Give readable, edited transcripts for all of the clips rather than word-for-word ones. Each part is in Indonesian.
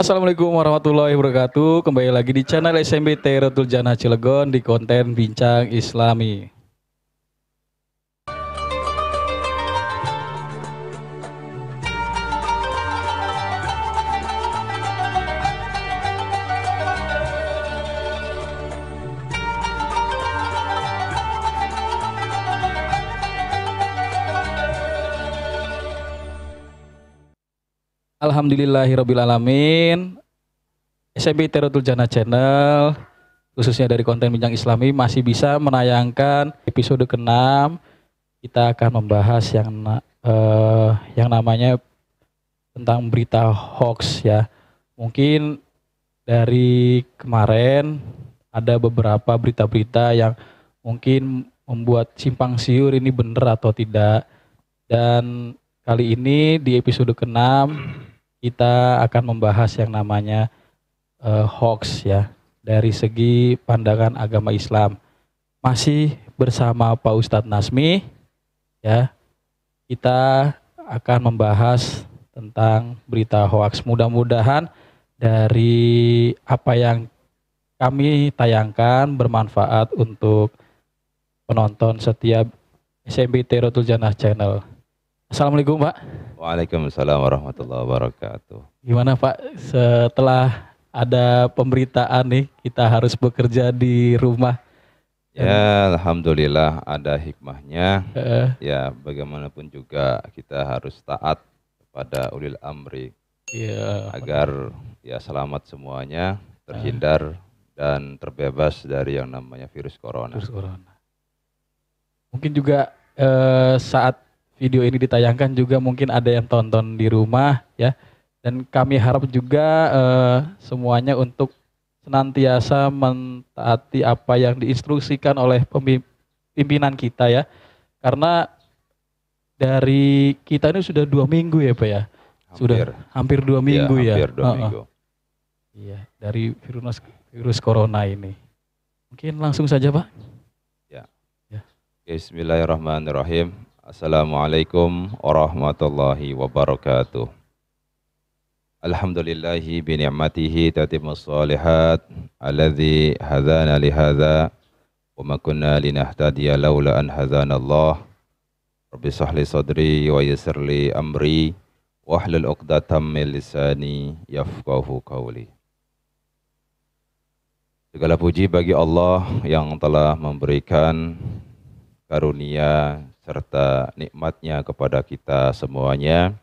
Assalamualaikum warahmatullahi wabarakatuh. Kembali lagi di channel SMB Teratul Jannah Cilegon di konten Bincang Islami. Alhamdulillahirrabbilalamin. SMB Teratul Jannah Channel khususnya dari konten Bincang Islami masih bisa menayangkan episode ke-6. Kita akan membahas yang namanya tentang berita hoax ya. Mungkin dari kemarin ada beberapa berita-berita yang mungkin membuat simpang siur ini benar atau tidak. Dan kali ini di episode ke-6 kita akan membahas yang namanya hoax ya dari segi pandangan agama Islam. Masih bersama Pak Ustadz Nasmi ya. Kita akan membahas tentang berita hoax. Mudah-mudahan dari apa yang kami tayangkan bermanfaat untuk penonton setiap SMB Teratul Jannah Channel. Assalamualaikum Pak. Waalaikumsalam warahmatullahi wabarakatuh. Gimana Pak, setelah ada pemberitaan nih kita harus bekerja di rumah? Ya, alhamdulillah ada hikmahnya. Ya, bagaimanapun juga kita harus taat kepada ulil amri Ya, agar ya selamat semuanya, terhindar dan terbebas dari yang namanya virus corona. Mungkin juga saat video ini ditayangkan juga mungkin ada yang tonton di rumah ya. Dan kami harap juga semuanya untuk senantiasa mentaati apa yang diinstruksikan oleh pimpinan kita ya. Karena dari kita ini sudah 2 minggu ya Pak ya. Sudah hampir 2 minggu ya. Hampir 2 minggu. Iya, dari virus corona ini. Mungkin langsung saja Pak. Ya. Bismillahirrahmanirrahim. Assalamualaikum warahmatullahi wabarakatuh. Alhamdulillahi bi ni'matihi tatimmus shalihat alladzi hadana li hadza wa ma kunna linahtadiya laula an hadana Allah. Rabbi shrah li sadri wa yassir li amri wahlul 'uqdatam min lisani yafqahu qawli. Segala puji bagi Allah yang telah memberikan karunia serta nikmatnya kepada kita semuanya.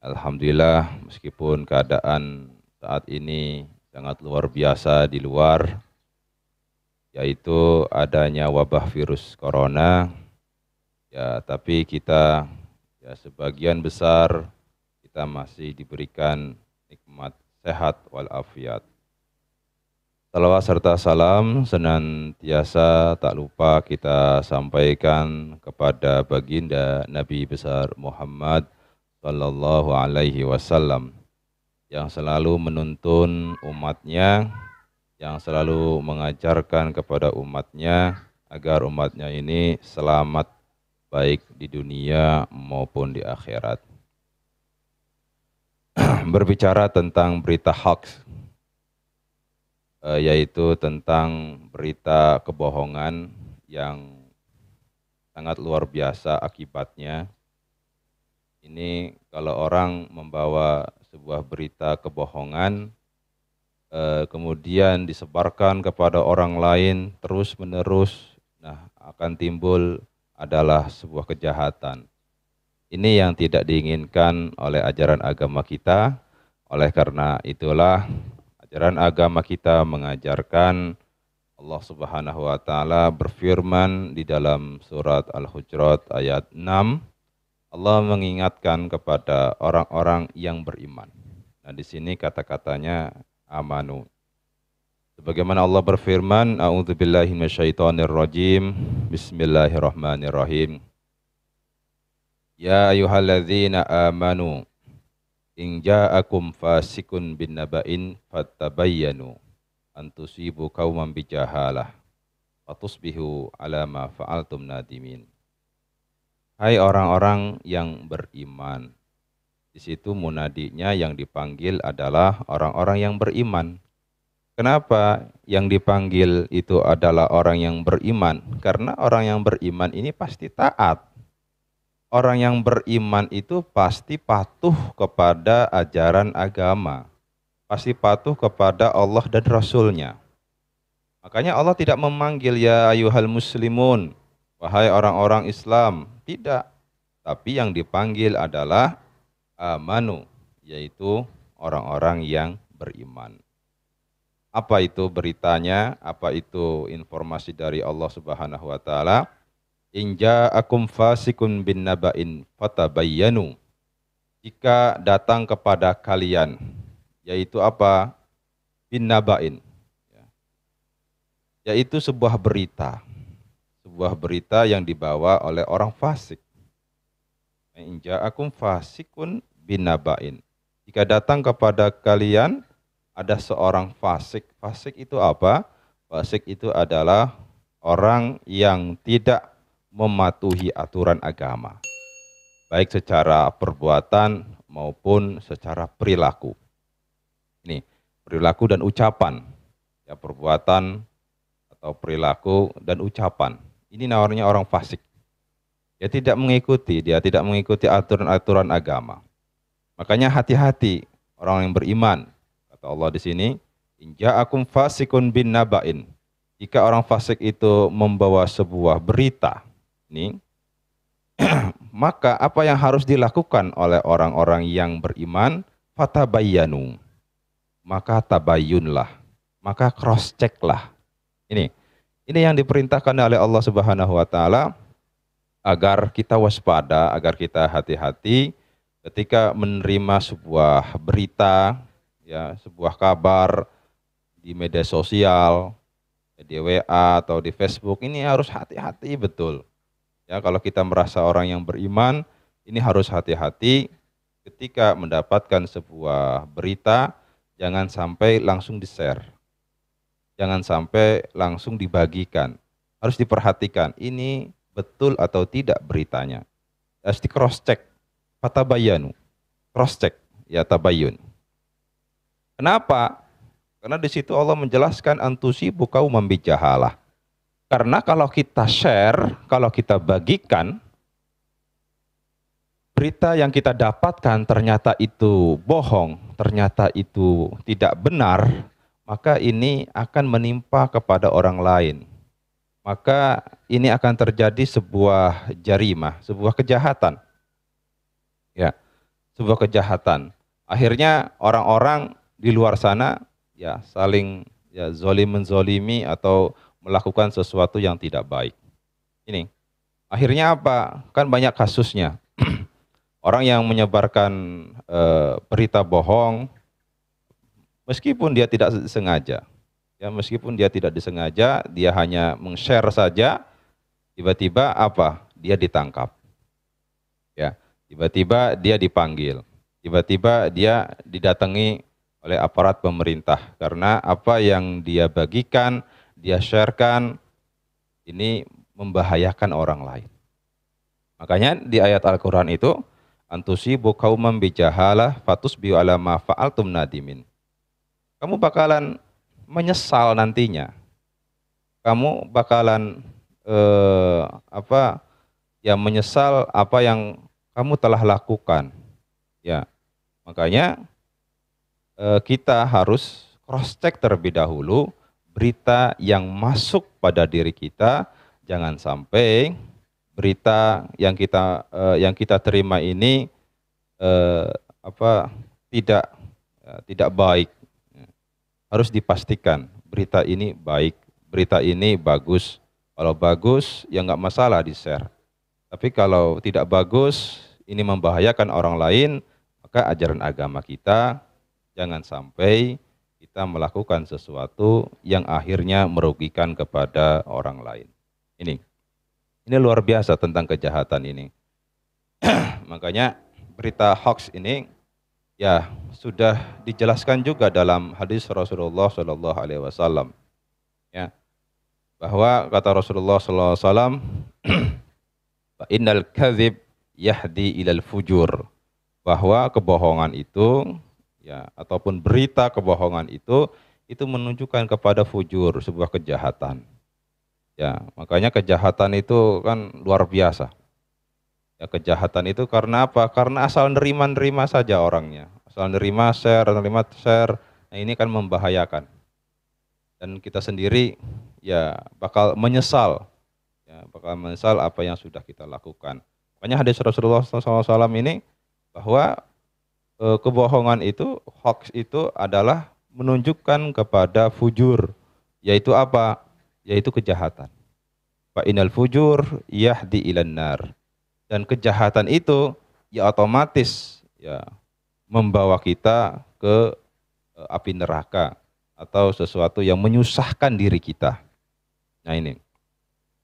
Alhamdulillah, meskipun keadaan saat ini sangat luar biasa di luar, yaitu adanya wabah virus corona, ya tapi kita ya sebagian besar kita masih diberikan nikmat sehat walafiat. Salawat serta salam senantiasa tak lupa kita sampaikan kepada baginda Nabi besar Muhammad Sallallahu alaihi wasallam yang selalu menuntun umatnya, yang selalu mengajarkan kepada umatnya agar umatnya ini selamat baik di dunia maupun di akhirat. Berbicara tentang berita hoax, yaitu tentang berita kebohongan yang sangat luar biasa akibatnya. Ini kalau orang membawa sebuah berita kebohongan, kemudian disebarkan kepada orang lain terus-menerus, nah akan timbul adalah sebuah kejahatan. Ini yang tidak diinginkan oleh ajaran agama kita. Oleh karena itulah ajaran agama kita mengajarkan, Allah Subhanahu wa taala berfirman di dalam surat Al-Hujurat ayat 6. Allah mengingatkan kepada orang-orang yang beriman. Nah, di sini kata-katanya amanu. Sebagaimana Allah berfirman, a'udzubillahi minasyaitonirrajim. Bismillahirrahmanirrahim. Ya ayyuhalladzina amanu in ja'akum fasikun bin naba'in fattabayyanu an tusibu qauman bijahalah fatusbihu ala ma fa'altum nadimin. Hai orang-orang yang beriman, Di situ munadinya yang dipanggil adalah orang-orang yang beriman. Kenapa yang dipanggil itu adalah orang yang beriman? Karena orang yang beriman ini pasti taat. Orang yang beriman itu pasti patuh kepada ajaran agama. Pasti patuh kepada Allah dan Rasul-Nya. Makanya Allah tidak memanggil ya ayyuhal muslimun, wahai orang-orang Islam. Tidak. Tapi yang dipanggil adalah amanu, yaitu orang-orang yang beriman. Apa itu beritanya? Apa itu informasi dari Allah Subhanahu wa taala? In ja'akum fasikun bin naba'in fatabayyanu. Jika datang kepada kalian, yaitu apa? Bin naba'in. Yaitu sebuah berita. Sebuah berita yang dibawa oleh orang fasik. In ja'akum fasikun bin naba'in. Jika datang kepada kalian ada seorang fasik. Fasik itu apa? Fasik itu adalah orang yang tidak mematuhi aturan agama. Baik secara perbuatan maupun secara perilaku. Ini perilaku dan ucapan. Ya, perbuatan atau perilaku dan ucapan. Ini namanya orang fasik. Dia tidak mengikuti aturan-aturan agama. Makanya hati-hati orang yang beriman. Allah di sini, in ja'akum fasikun bin naba'in. Jika orang fasik itu membawa sebuah berita, ini maka apa yang harus dilakukan oleh orang-orang yang beriman? Fatabayyanu. Maka tabayyunlah, maka cross checklah. Ini yang diperintahkan oleh Allah Subhanahu wa taala agar kita waspada, agar kita hati-hati ketika menerima sebuah berita, ya, sebuah kabar di media sosial, di WA atau di Facebook, ini harus hati-hati betul. Ya, kalau kita merasa orang yang beriman, ini harus hati-hati ketika mendapatkan sebuah berita, jangan sampai langsung di-share. Jangan sampai langsung dibagikan. Harus diperhatikan, ini betul atau tidak beritanya. Harus di cross check. Fatabayyanu. Cross check, ya, tabayyun. Kenapa? Karena di situ Allah menjelaskan antusibu qauman bijahalah. Karena kalau kita share, kalau kita bagikan, berita yang kita dapatkan ternyata itu bohong, ternyata itu tidak benar, maka ini akan menimpa kepada orang lain. Maka ini akan terjadi sebuah jarimah, sebuah kejahatan. Ya, sebuah kejahatan. Akhirnya orang-orang di luar sana ya saling ya zolim menzolimi atau melakukan sesuatu yang tidak baik. Ini akhirnya apa? Kan banyak kasusnya. Orang yang menyebarkan berita bohong meskipun dia tidak sengaja. Ya, meskipun dia tidak disengaja, dia hanya meng-share saja, tiba-tiba apa? Dia ditangkap. Ya, tiba-tiba dia dipanggil. Tiba-tiba dia didatangi oleh aparat pemerintah karena apa yang dia bagikan, dia sharekan ini membahayakan orang lain. Makanya di ayat Al-Qur'an itu antusibu qauman bijahalah fatusbihu ala ma fa'altum nadimin. Kamu bakalan menyesal nantinya. Kamu bakalan menyesal apa yang kamu telah lakukan. Ya. Makanya kita harus cross check terlebih dahulu berita yang masuk pada diri kita, jangan sampai berita yang kita terima ini tidak baik. Harus dipastikan berita ini baik, berita ini bagus. Kalau bagus ya nggak masalah di-share. Tapi kalau tidak bagus, ini membahayakan orang lain, maka ajaran agama kita jangan sampai kita melakukan sesuatu yang akhirnya merugikan kepada orang lain. Ini luar biasa tentang kejahatan ini. Makanya berita hoax ini ya sudah dijelaskan juga dalam hadis Rasulullah Shallallahu Alaihi Wasallam. Ya, bahwa kata Rasulullah Shallallahu Alaihi Wasallam, innal kadzib yahdi ilal fujur bahwa kebohongan itu ya ataupun berita kebohongan itu menunjukkan kepada fujur, sebuah kejahatan. Ya, makanya kejahatan itu kan luar biasa. Ya, kejahatan itu karena apa? Karena asal nerima-nerima saja orangnya. Asal nerima share. Nah, ini kan membahayakan. Dan kita sendiri ya bakal menyesal. Ya, bakal menyesal apa yang sudah kita lakukan. Makanya hadis Rasulullah SAW ini bahwa kebohongan itu, hoax itu adalah menunjukkan kepada fujur. Yaitu apa? Yaitu kejahatan. Fa inal fujur yahdi ilan nar. Dan kejahatan itu ya otomatis ya membawa kita ke api neraka atau sesuatu yang menyusahkan diri kita. Nah ini,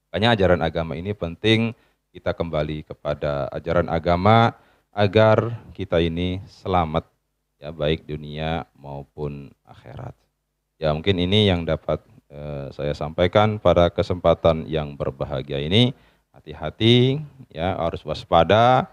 makanya ajaran agama ini penting kita kembali kepada ajaran agama agar kita ini selamat ya baik dunia maupun akhirat. Ya mungkin ini yang dapat saya sampaikan pada kesempatan yang berbahagia ini. Hati-hati ya, harus waspada,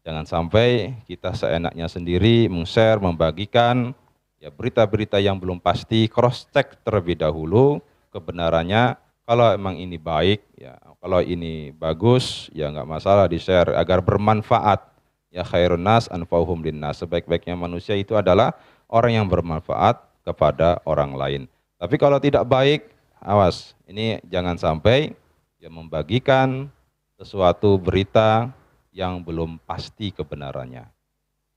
jangan sampai kita seenaknya sendiri meng-share, membagikan ya berita-berita yang belum pasti, cross check terlebih dahulu kebenarannya. Kalau emang ini baik ya, kalau ini bagus ya nggak masalah di-share agar bermanfaat. Ya khairun nas anfa'uhum linnas, sebaik-baiknya manusia itu adalah orang yang bermanfaat kepada orang lain. Tapi kalau tidak baik, awas, ini jangan sampai ya membagikan sesuatu berita yang belum pasti kebenarannya.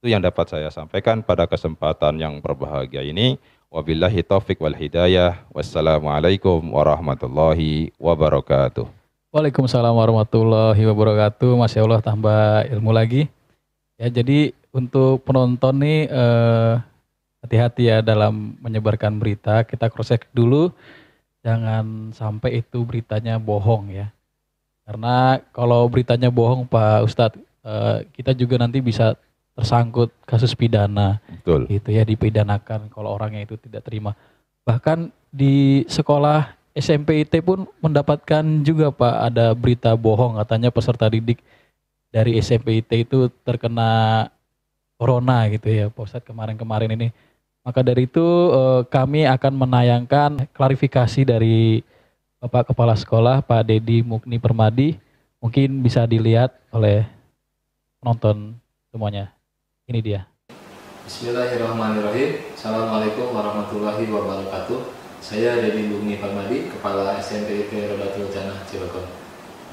Itu yang dapat saya sampaikan pada kesempatan yang berbahagia ini. Wabillahi taufik wal hidayah. Wassalamualaikum warahmatullahi wabarakatuh. Waalaikumsalam warahmatullahi wabarakatuh. Masya Allah, tambah ilmu lagi. Ya, jadi untuk penonton nih hati-hati ya dalam menyebarkan berita. Kita cross check dulu, jangan sampai itu beritanya bohong ya. Karena kalau beritanya bohong Pak Ustadz, kita juga nanti bisa tersangkut kasus pidana. Betul. Gitu ya, dipidanakan kalau orangnya itu tidak terima. Bahkan di sekolah SMP IT pun mendapatkan juga Pak, ada berita bohong katanya peserta didik dari SMP IT itu terkena corona gitu ya Pak Ustadz kemarin-kemarin ini. Maka dari itu kami akan menayangkan klarifikasi dari Bapak Kepala Sekolah Pak Dedi Mukni Permadi, mungkin bisa dilihat oleh penonton semuanya. Ini dia. Bismillahirrahmanirrahim. Assalamualaikum warahmatullahi wabarakatuh. Saya Dedi Mukni Permadi, Kepala SMP IT Rodatul Jannah Cilegon.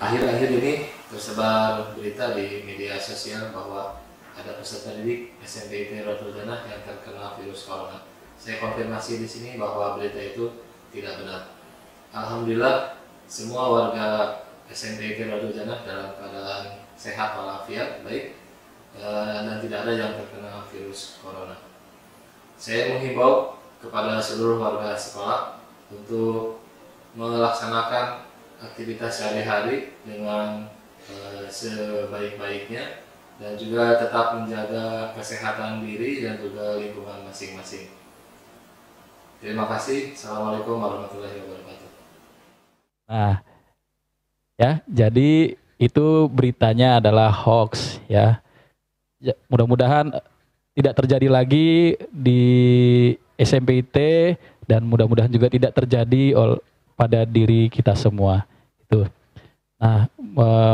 Akhir-akhir ini tersebar berita di media sosial bahwa ada peserta didik SMP IT Rodatul Jannah yang terkena virus corona. Saya konfirmasi di sini bahwa berita itu tidak benar. Alhamdulillah semua warga SMP IT Rodatul Jannah dalam keadaan sehat walafiat baik dan tidak ada yang terkena virus corona. Saya menghimbau kepada seluruh warga sekolah untuk melaksanakan aktivitas sehari-hari dengan sebaik-baiknya dan juga tetap menjaga kesehatan diri dan juga lingkungan masing-masing. Terima kasih. Assalamualaikum warahmatullahi wabarakatuh. Nah, ya, jadi itu beritanya adalah hoax ya. Mudah-mudahan tidak terjadi lagi di SMP IT dan mudah-mudahan juga tidak terjadi pada diri kita semua. Itu. Nah,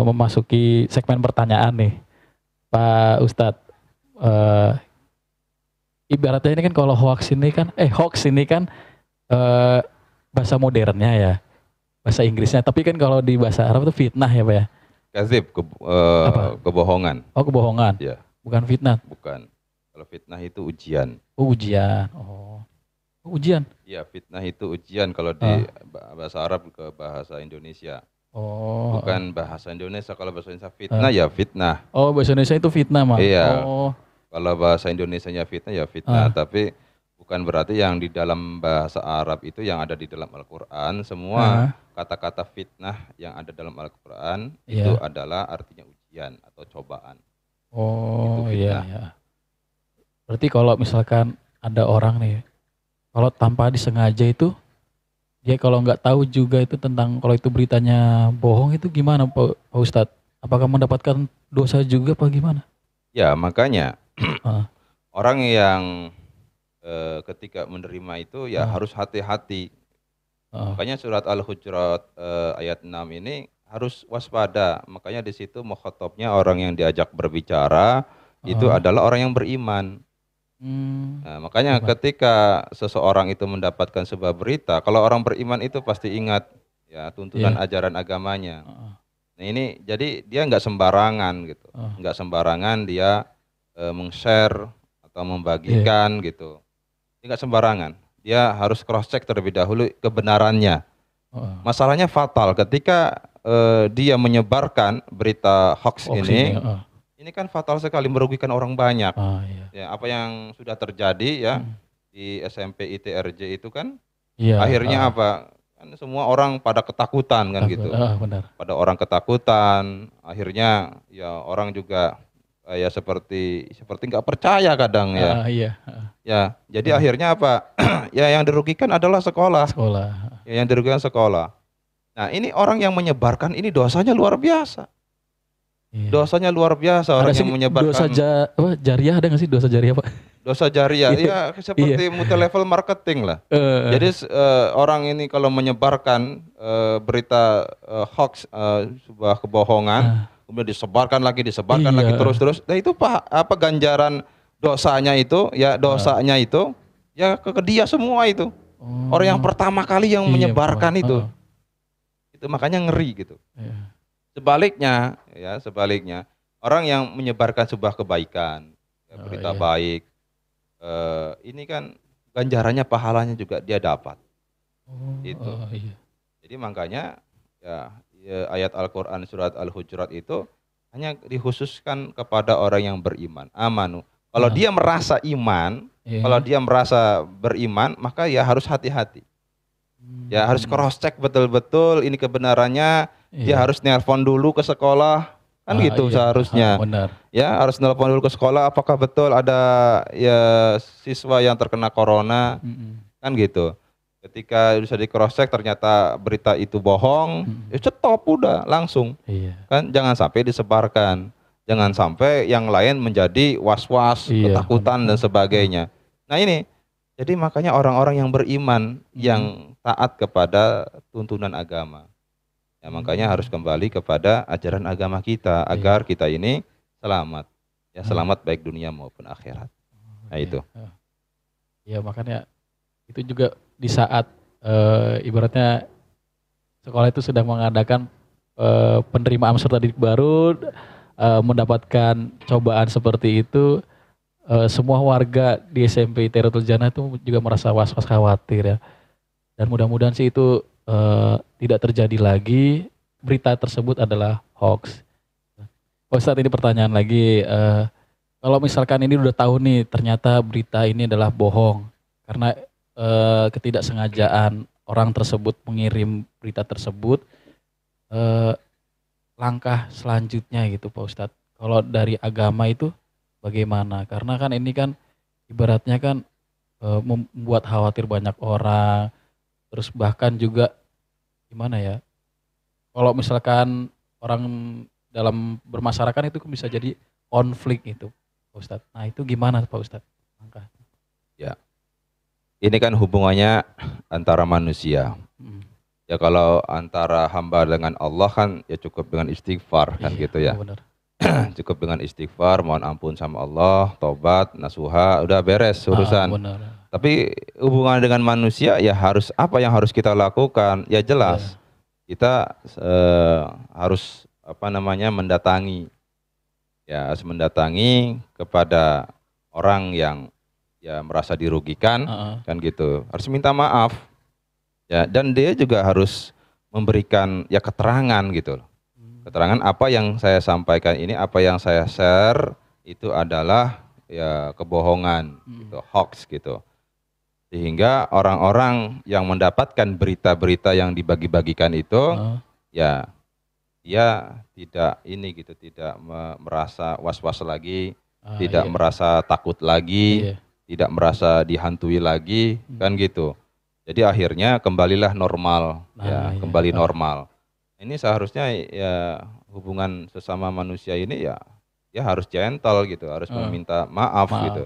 memasuki segmen pertanyaan nih, Pak Ustadz. Ibaratnya ini kan kalau hoax ini kan bahasa modernnya ya. Bahasa Inggrisnya, tapi kan kalau di bahasa Arab itu fitnah ya Pak ya? Kazib, kebohongan. Oh kebohongan, Ya. Bukan fitnah? Bukan, kalau fitnah itu ujian. Oh ujian, ujian? Iya, fitnah itu ujian kalau di bahasa Arab ke bahasa Indonesia. Oh. Bukan bahasa Indonesia, kalau bahasa Indonesia fitnah ya fitnah. Oh bahasa Indonesia itu fitnah Mas? Iya, Oh. kalau bahasa Indonesianya fitnah ya fitnah, tapi bukan berarti yang di dalam bahasa Arab itu yang ada di dalam Al-Quran, semua kata-kata fitnah yang ada dalam Al-Quran itu adalah artinya ujian atau cobaan. Oh iya, iya. Berarti kalau misalkan ada orang nih, kalau tanpa disengaja itu, dia kalau nggak tahu juga itu tentang kalau itu beritanya bohong itu gimana Pak Ustadz? Apakah mendapatkan dosa juga apa gimana? Ya makanya Ah, Orang yang ketika menerima itu ya ah, harus hati-hati. ah, Makanya surat Al-Hujurat ayat 6 ini harus waspada. Makanya di situ mukhatabnya orang yang diajak berbicara itu ah. adalah orang yang beriman. Hmm, Nah, makanya bagaimana? ketika seseorang itu mendapatkan sebuah berita, kalau orang beriman itu pasti ingat ya tuntunan Iya. ajaran agamanya. Ah, Nah ini jadi dia nggak sembarangan gitu, ah. nggak sembarangan dia meng-share atau Iya. membagikan gitu. Dia nggak sembarangan, dia harus cross check terlebih dahulu kebenarannya. Ah. Masalahnya fatal ketika dia menyebarkan berita hoax Hoax ini. ini kan fatal sekali merugikan orang banyak. Ah, iya. Ya apa yang sudah terjadi ya Hmm. di SMP ITRJ itu kan Iya. akhirnya apa? Kan semua orang pada ketakutan kan Takut. gitu. Benar. Pada orang ketakutan, akhirnya ya orang juga ya seperti nggak percaya kadang ya. Iya. Ya, jadi Benar. akhirnya apa? Ya yang dirugikan adalah sekolah. Sekolah. Ya, yang dirugikan sekolah. Nah, ini orang yang menyebarkan ini dosanya luar biasa. Iya. Dosanya luar biasa Ada orang yang sih dosa menyebarkan jariah, ada nggak sih dosa jariah, Pak? dosa jariah. Iya. Ya Iya. seperti multi level marketing lah. Jadi Eh, orang ini kalau menyebarkan berita hoax, sebuah kebohongan, ah, kemudian disebarkan lagi iya. terus-terus. Nah itu apa ganjaran dosanya itu? Ya Ah, dosanya itu ya ke dia semua itu. Orang yang oh, pertama kali yang iya, Pak. menyebarkan itu makanya ngeri gitu. Iya. Sebaliknya, ya sebaliknya orang yang menyebarkan sebuah kebaikan, ya, Oh, berita iya. baik, ini kan ganjarannya pahalanya juga dia dapat. Itu. Iya. Jadi makanya ya ayat Al-Qur'an surat Al-Hujurat itu hanya dikhususkan kepada orang yang beriman, amanu. Kalau Ah, dia merasa iman, kalau iya. dia merasa beriman, maka ya harus hati-hati. Ya harus Hmm, cross check betul-betul ini kebenarannya, dia iya. harus nelpon dulu ke sekolah, kan gitu Iya. seharusnya. Benar. Ya harus nelpon dulu ke sekolah apakah betul ada ya siswa yang terkena corona, Mm-mm. kan gitu. Ketika bisa di cross check ternyata berita itu bohong, ya Mm-mm. stop udah langsung. Iya. Kan jangan sampai disebarkan. Jangan Mm. sampai yang lain menjadi was-was, Iya. Benar. ketakutan dan sebagainya. Nah ini, jadi makanya orang-orang yang beriman Mm. yang taat kepada tuntunan agama. Ya makanya harus Mm. kembali kepada ajaran agama kita Iya. agar kita ini selamat. Ya Ah, selamat baik dunia maupun akhirat. Nah iya. itu. Iya, makanya itu juga di saat ibaratnya sekolah itu sedang mengadakan penerimaan peserta didik baru, mendapatkan cobaan seperti itu, semua warga di SMP Terratul Jannah itu juga merasa was-was khawatir ya. Dan mudah-mudahan sih itu tidak terjadi lagi. Berita tersebut adalah hoax. Oh, saat ini pertanyaan lagi, kalau misalkan ini udah tahu nih ternyata berita ini adalah bohong karena ketidaksengajaan orang tersebut mengirim berita tersebut, eh, langkah selanjutnya gitu Pak Ustadz. Kalau dari agama itu bagaimana? Karena kan ini kan ibaratnya kan membuat khawatir banyak orang, terus bahkan juga gimana ya? Kalau misalkan orang dalam bermasyarakat itu bisa jadi konflik itu, Pak Ustadz. Nah itu gimana Pak Ustadz? Langkah. Ya, ini kan hubungannya antara manusia. Mm. Ya kalau antara hamba dengan Allah kan ya cukup dengan istighfar kan Iya, gitu ya. benar. Cukup dengan istighfar, mohon ampun sama Allah, tobat, nasuha, udah beres urusan. Benar. Tapi hubungan dengan manusia ya harus apa yang harus kita lakukan? Ya jelas Iya. kita harus apa namanya mendatangi, ya harus mendatangi kepada orang yang ya merasa dirugikan Heeh. kan gitu. Harus minta maaf. Ya, dan dia juga harus memberikan ya keterangan gitu loh. Keterangan apa yang saya sampaikan ini, apa yang saya share itu adalah ya kebohongan gitu, hoax gitu. Sehingga orang-orang yang mendapatkan berita-berita yang dibagi-bagikan itu Heeh. ya dia tidak ini gitu, tidak merasa was-was lagi, tidak Iya. merasa takut lagi, Iya. tidak merasa dihantui lagi, kan gitu. Jadi akhirnya kembalilah normal, ya Nah, iya. kembali normal. Ini seharusnya ya hubungan sesama manusia ini ya dia harus gentle gitu, harus meminta maaf Maaf. gitu.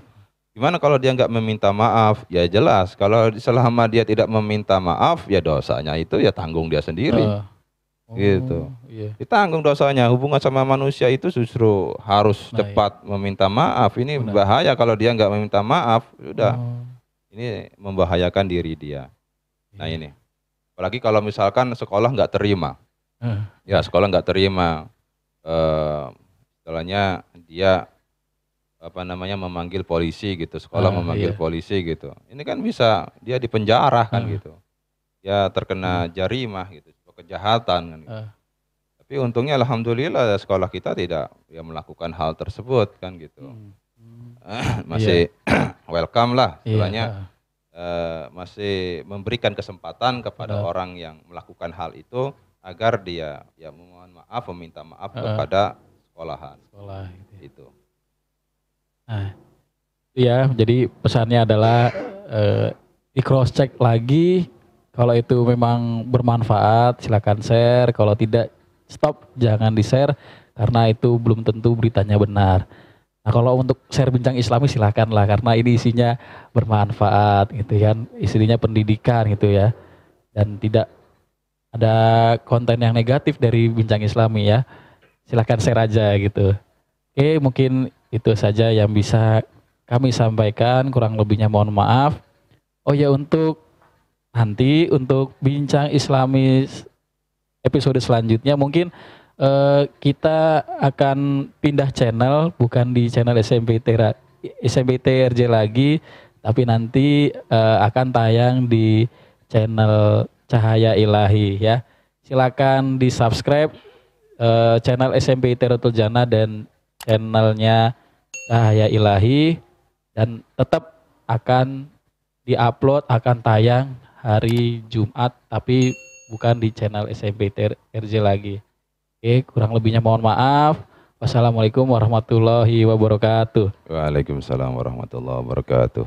Gimana kalau dia nggak meminta maaf? Ya jelas, kalau selama dia tidak meminta maaf, ya dosanya itu ya tanggung dia sendiri. Gitu. Iya. Ditanggung dosanya. Hubungan sama manusia itu justru harus Nah, cepat meminta maaf. Ini Benar. bahaya kalau dia nggak meminta maaf, sudah. Oh, Ini membahayakan diri dia. Nah iya. ini. Apalagi kalau misalkan sekolah nggak terima. Eh, Ya sekolah nggak terima. Istilahnya dia memanggil polisi gitu, sekolah memanggil iya. polisi gitu. Ini kan bisa dia dipenjara kan gitu. Ya terkena jarimah gitu, kejahatan kan gitu. Tapi untungnya alhamdulillah sekolah kita tidak ya melakukan hal tersebut kan gitu. Masih welcome lah istilahnya. Masih memberikan kesempatan kepada orang yang melakukan hal itu agar dia ya meminta maaf kepada sekolahan. Sekolah gitu. Itu. Nah, iya, jadi pesannya adalah di cross check lagi, kalau itu memang bermanfaat silakan share, kalau tidak stop, jangan di share karena itu belum tentu beritanya benar. Nah kalau untuk share bincang Islami silakan lah karena ini isinya bermanfaat gitu kan, isinya pendidikan gitu ya, dan tidak ada konten yang negatif dari bincang Islami ya, silakan share aja gitu. Oke, mungkin itu saja yang bisa kami sampaikan, kurang lebihnya mohon maaf. Oh ya, untuk nanti untuk bincang Islami episode selanjutnya mungkin kita akan pindah channel, bukan di channel SMBT RJ lagi, tapi nanti akan tayang di channel Cahaya Ilahi ya. Silakan di subscribe channel SMBT Rodatul Jannah dan channelnya Cahaya Ilahi, dan tetap akan diupload, akan tayang hari Jumat tapi bukan di channel SMBT RJ lagi. Oke, kurang lebihnya mohon maaf. Wassalamualaikum warahmatullahi wabarakatuh. Waalaikumsalam warahmatullahi wabarakatuh.